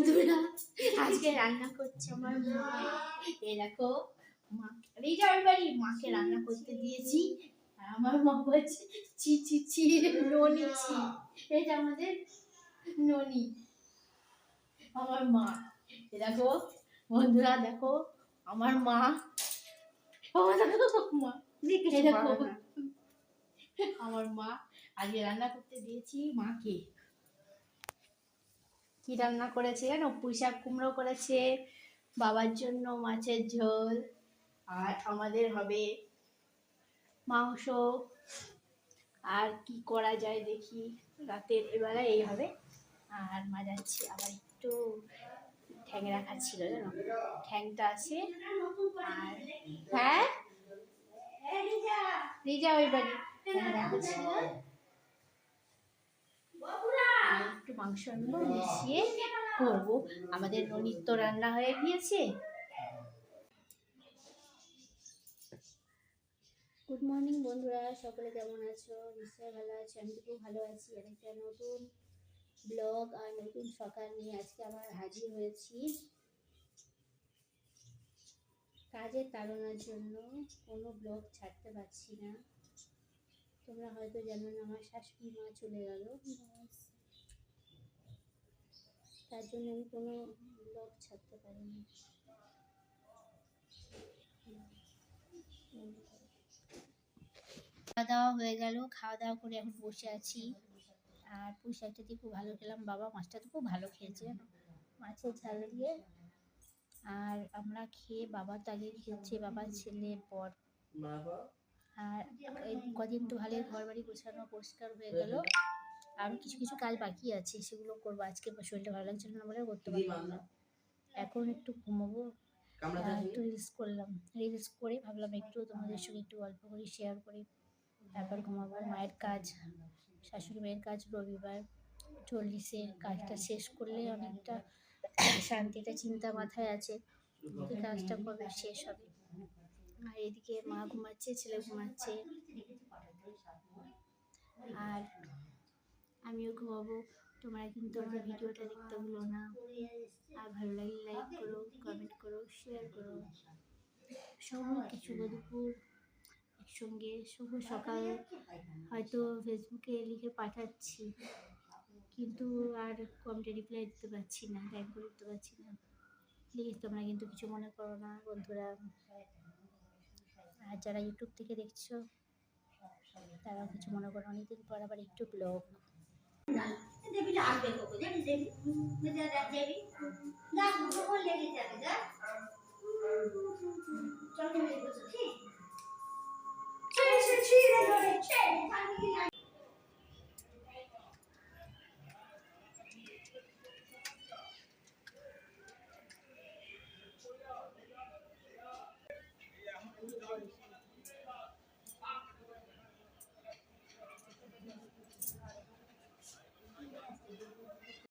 বন্ধুরা আজকে রান্না করছে আমার মা। এই দেখো মা, এই যে বাড়ি মাকে রান্না করতে দিয়েছি। আমার মা বলছে চি চি চি ননি চি। এই যে আমাদের ননি আমার মা। এই দেখো বন্ধুরা, দেখো আমার মা। আমার মা আজকে রান্না করতে দিয়েছি মাকে। কি রান্না করেছে জানো? পুঁই শাক কুমড়ো করেছে, বাবার জন্য মাছের ঝোল, আর আমাদের হবে মাংস। আর কি করা যায় দেখি, রাতের এবেলা এই হবে। আর মা যাচ্ছে আবার একটু ঠ্যাংরা খাচ্ছিল জানো, ঠ্যাংটা আছে। আর হ্যাঁ রিজা ওই বাড়ি ছিল, একটু মাংস আনবো, মিশিয়ে করবো। আমাদের ননির তো রান্না হয়ে গিয়েছে। গুড মর্নিং বন্ধুরা, সকলে কেমন আছো? নিশ্চয়ই ভালো আছো, আমি তো খুব ভালো আছি। আর একটা নতুন ব্লগ আর নতুন সকাল নিয়ে আজকে আমার হাজির হয়েছি। কাজের তাড়নার জন্য কোনো ব্লগ ছাড়তে পারছি না। তোমরা হয়তো জানো না, আমার শাশুড়ি মা চলে গেল, তার জন্য আমি কোনো ব্লগ ছাড়তে পারিনি। খাওয়া দাওয়া হয়ে গেল, খাওয়া দাওয়া করে এখন বসে আছি। আর পুঁই শাকটা দিয়ে খুব ভালো খেলাম, বাবা মাছটা তো খুব ভালো খেয়েছে, মাছের ঝাল দিয়ে। আর আমরা খেয়ে, বাবা তো আগে খেয়েছে, বাবার ছেলে পর। আর এই কদিন তো ভালোই ঘর বাড়ি গোছানো পরিষ্কার হয়ে গেল। আরও কিছু কিছু কাজ বাকি আছে, সেগুলো করবো। আজকে শরীরটা ভালো লাগছিল না বলে করতে পারলাম না। এখন একটু ঘুমোবো, একটু রিলস করলাম, রিলস করে ভাবলাম একটু তোমাদের সঙ্গে একটু গল্প করি, শেয়ার করি, তারপর ঘুমাবো। মায়ের কাজ, শাশুড়ি মায়ের কাজ রবিবার 40-এ কাজটা শেষ করলে অনেকটা শান্তিটা চিন্তা মাথায় আছে যে কাজটা কবে শেষ হবে। আর এদিকে মা ঘুমাচ্ছে, ছেলে ঘুমাচ্ছে, আর আমিও ঘুমাবো। তোমরা কিন্তু আমার ভিডিওটা দেখতে ভুলো না। আর ভালো লাগলে লাইক করো, কমেন্ট করো, শেয়ার করো। সব কিছু দুপুর একসঙ্গে, শুভ সকাল হয়তো ফেসবুকে লিখে পাঠাচ্ছি, কিন্তু আর কমেন্টে রিপ্লাই দিতে পারছি না, লাইক করে দিতে পারছি না। প্লিজ তোমরা কিন্তু কিছু মনে করো না বন্ধুরা। আর যারা ইউটিউব থেকে দেখছো তারাও কিছু মনে করো, অনেকদিন পর আবার একটু ব্লগ।